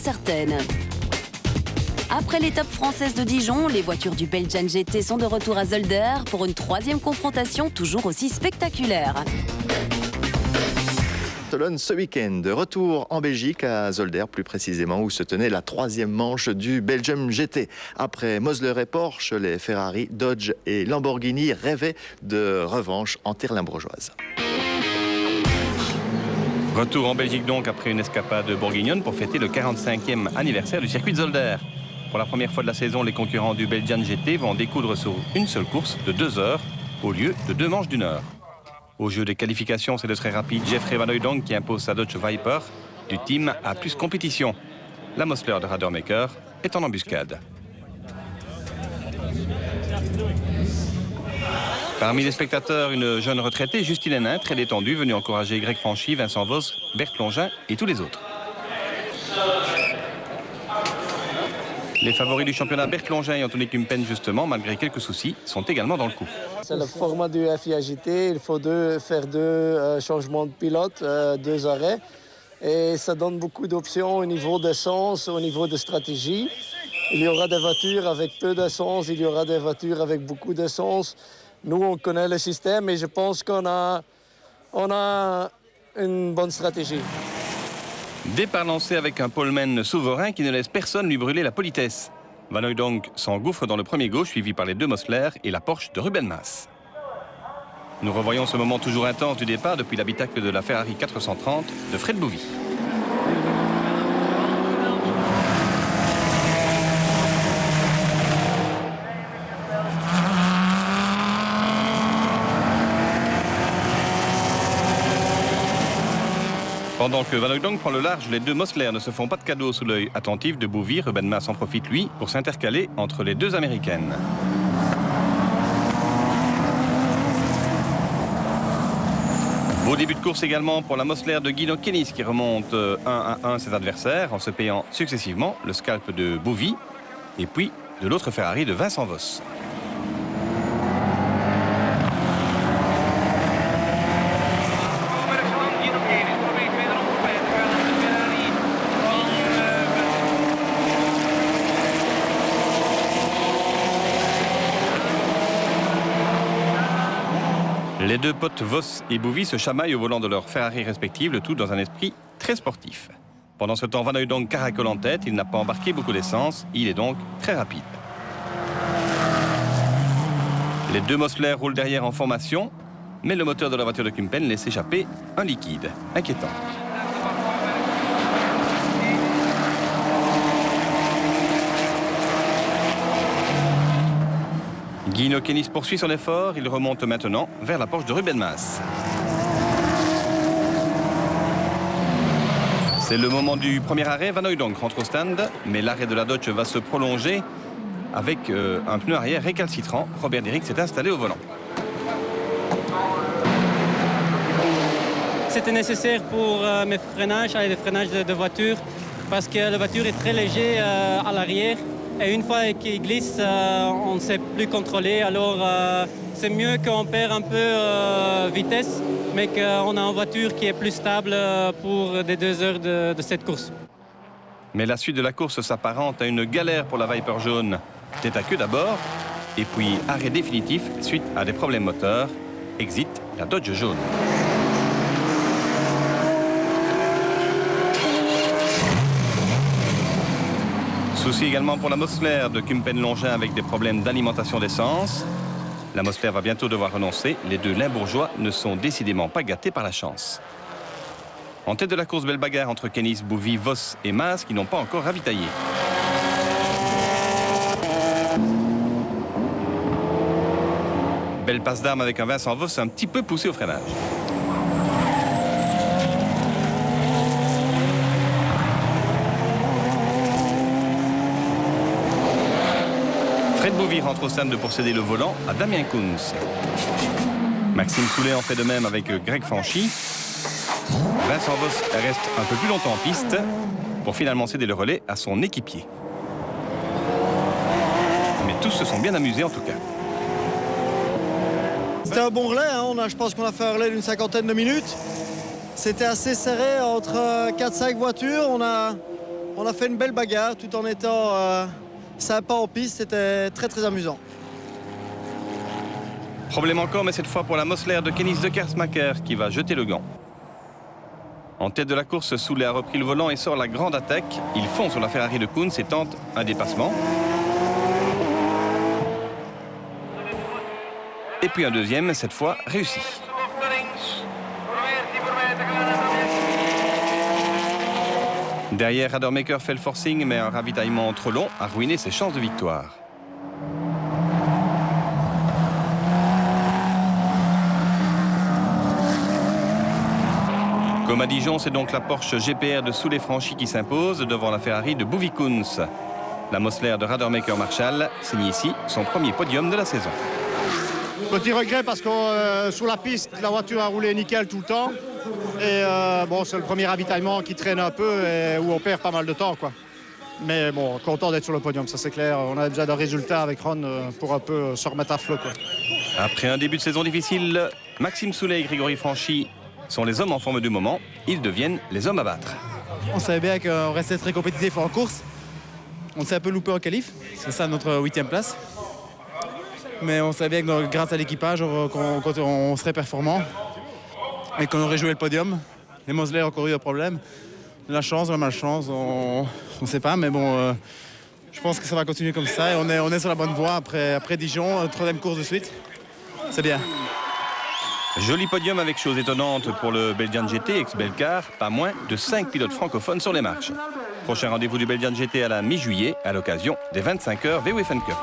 certaine. Après l'étape française de Dijon, les voitures du Belgian GT sont de retour à Zolder pour une troisième confrontation toujours aussi spectaculaire. Ce week-end, retour en Belgique, à Zolder plus précisément, où se tenait la troisième manche du Belgium GT. Après Mosler et Porsche, les Ferrari, Dodge et Lamborghini rêvaient de revanche en terre limbourgeoise. Retour en Belgique donc après une escapade bourguignonne pour fêter le 45e anniversaire du circuit de Zolder. Pour la première fois de la saison, les concurrents du Belgian GT vont découdre sur une seule course de 2 heures au lieu de 2 manches d'1 heure. Au jeu des qualifications, c'est le très rapide Jeffrey Van Hooydonk qui impose sa Dodge Viper du team à plus compétition. La Mosler de Radermaker est en embuscade. Parmi les spectateurs, une jeune retraitée, Justine Hénin, très détendue, venue encourager Greg Fanchy, Vincent Voss, Bert Plongin et tous les autres. Les favoris du championnat, Bert Plongin et Anthony Kumpen, justement, malgré quelques soucis, sont également dans le coup. C'est le format du FIA-GT, il faut faire deux changements de pilote, 2 arrêts. Et ça donne beaucoup d'options au niveau d'essence, au niveau de stratégie. Il y aura des voitures avec peu d'essence, il y aura des voitures avec beaucoup d'essence. Nous, on connaît le système et je pense qu'on a une bonne stratégie. Départ lancé avec un poleman souverain qui ne laisse personne lui brûler la politesse. Van Hooydonk s'engouffre dans le premier gauche, suivi par les 2 Mosler et la Porsche de Ruben Maas. Nous revoyons ce moment toujours intense du départ depuis l'habitacle de la Ferrari 430 de Fred Bouvy. Pendant que Van Hooydonk prend le large, les 2 Mosler ne se font pas de cadeaux sous l'œil attentif de Bouvy. Ruben Maas en profite, lui, pour s'intercaler entre les 2 Américaines. Beau début de course également pour la Mosler de Guido Kennis qui remonte 1-1 ses adversaires en se payant successivement le scalp de Bouvy et puis de l'autre Ferrari de Vincent Voss. Les 2 potes Voss et Bouvy se chamaillent au volant de leur Ferrari respective, le tout dans un esprit très sportif. Pendant ce temps, Van Hooydonk caracole en tête, il n'a pas embarqué beaucoup d'essence, il est donc très rapide. Les 2 Mosler roulent derrière en formation, mais le moteur de la voiture de Kumpen laisse échapper un liquide inquiétant. Guido Kennis poursuit son effort, il remonte maintenant vers la Porsche de Ruben Maas. C'est le moment du premier arrêt, Van Hooydonk rentre au stand, mais l'arrêt de la Dodge va se prolonger avec un pneu arrière récalcitrant. Robert Derrick s'est installé au volant. C'était nécessaire pour mes freinages, les freinages de voiture, parce que la voiture est très légère à l'arrière. Et une fois qu'il glisse, on ne sait plus contrôler. Alors c'est mieux qu'on perd un peu vitesse, mais qu'on a une voiture qui est plus stable pour des 2 heures de cette course. Mais la suite de la course s'apparente à une galère pour la Viper jaune. Tête à queue d'abord, et puis arrêt définitif suite à des problèmes moteurs. Exit la Dodge jaune. Souci également pour la Mosler de Kumpen-Longin avec des problèmes d'alimentation d'essence. La Mosler va bientôt devoir renoncer. Les 2 Limbourgeois ne sont décidément pas gâtés par la chance. En tête de la course, belle bagarre entre Kennis, Bouvy, Voss et Maas qui n'ont pas encore ravitaillé. Belle passe d'armes avec un Vincent Voss un petit peu poussé au freinage. Fred Bouvy rentre au stand pour céder le volant à Damien Kunz. Maxime Soulet en fait de même avec Greg Fanchy. Vincent Voss reste un peu plus longtemps en piste pour finalement céder le relais à son équipier. Mais tous se sont bien amusés en tout cas. C'était un bon relais, hein. Je pense qu'on a fait un relais d'une 50aine de minutes. C'était assez serré entre 4-5 voitures. On On a fait une belle bagarre tout en étant sympa en piste. C'était très très amusant. Problème encore, mais cette fois pour la Mosler de Kennis de Kersmacher qui va jeter le gant. En tête de la course, Soulet a repris le volant et sort la grande attaque. Il fonce sur la Ferrari de Kunz et tente un dépassement. Et puis un deuxième, cette fois réussi. Derrière, Radermaker fait le forcing, mais un ravitaillement trop long a ruiné ses chances de victoire. Comme à Dijon, c'est donc la Porsche GPR de Soulet-Franchi qui s'impose devant la Ferrari de Bouvikunz. La Mosler de Radermaker-Marshall signe ici son premier podium de la saison. Petit regret parce que sur la piste, la voiture a roulé nickel tout le temps. Et bon, c'est le premier ravitaillement qui traîne un peu et où on perd pas mal de temps, quoi. Mais bon, content d'être sur le podium, ça c'est clair. On a besoin d'un résultat avec Ron pour un peu se remettre à flot, quoi. Après un début de saison difficile, Maxime Soulet et Grégory Franchi sont les hommes en forme du moment. Ils deviennent les hommes à battre. On savait bien qu'on restait très compétitif en course. On s'est un peu loupé en qualif. C'est ça notre 8e place. Mais on savait bien que grâce à l'équipage, on serait performant et qu'on aurait joué le podium. Les Mosler ont encore eu un problème. La chance, la malchance, on ne sait pas. Mais bon, je pense que ça va continuer comme ça. Et on est sur la bonne voie après Dijon, 3e course de suite. C'est bien. Joli podium avec chose étonnante pour le Belgian GT ex-Belcar. Pas moins de 5 pilotes francophones sur les marches. Prochain rendez-vous du Belgian GT à la mi-juillet à l'occasion des 25 heures VW Fun Cup.